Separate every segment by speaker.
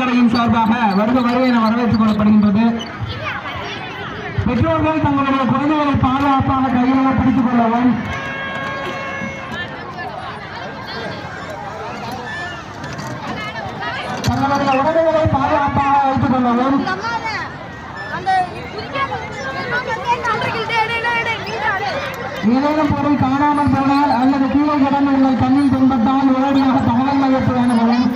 Speaker 1: கடையின் சார்பாக வருக என வரவேற்றுக் கொள்ளப்படுகின்றது. பெற்றோர்கள் தங்களுடைய குழந்தைகளை பாதுகாப்பாக கையில் பிடித்துக் கொள்ளவும், தங்களுடைய உடல்களை பாதுகாப்பாக வைத்துக் கொள்ளவும், ஏதேனும் பொருள் காணாமல் போனால் அல்லது கீழே கிடந்து உங்கள் கண்ணில் துன்பத்தால் உடனடியாக தகவல் மையத்தை அணுகவும்,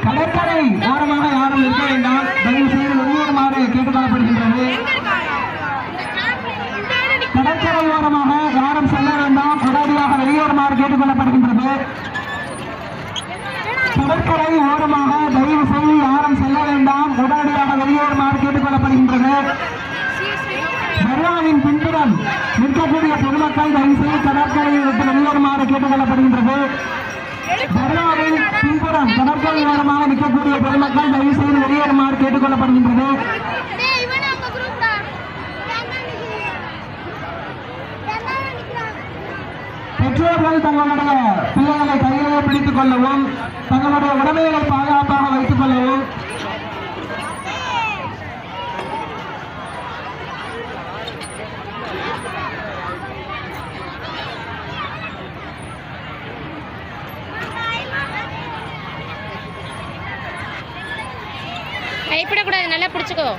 Speaker 1: கடற்கரை ஓரமாக யாரும் இருக்க வேண்டாம், தயவு செய்து வெளியேறுமாறு கேட்டுக்கொள்ளப்படுகின்றது. கடற்கரை ஓரமாக யாரும் செல்ல வேண்டாம், உடனடியாக வெளியேறுமாறு கேட்டுக்கொள்ளப்படுகின்றது. கடற்கரை ஓரமாக தயவு செய்து யாரும் செல்ல வேண்டாம், உடனடியாக வெளியேறுமாறு கேட்டுக்கொள்ளப்படுகின்றது. தர்காவின் பின்புறம் நிற்கக்கூடிய பொதுமக்கள் தயவு செய்து கடற்கரையை விட்டு வெளியேறுமாறு கேட்டுக்கொள்ளப்படுகின்றது. தர்காவின் பின்புறம் கடற்கரை ஓரமாக நிற்கக்கூடிய பொதுமக்கள் தயவு செய்து வெளியேறுமாறு கேட்டுக்கொள்ளப்படுகின்றது. பெற்றோர்கள் தங்களுடைய பிள்ளைகளை கையிலே பிடித்துக் கொள்ளவும், தங்களுடைய உடமைகளை பாதுகாப்பாக வைத்துக் கொள்ளவும்,
Speaker 2: கைப்படக்கூடாது, நல்லா பிடிச்சுக்கோ.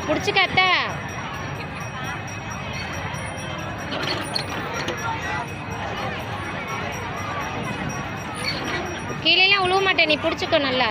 Speaker 2: பிடிச்சுக்க அத்தை. கீழே உழுவ மாட்டேன், நீ பிடிச்சுக்கோ நல்லா.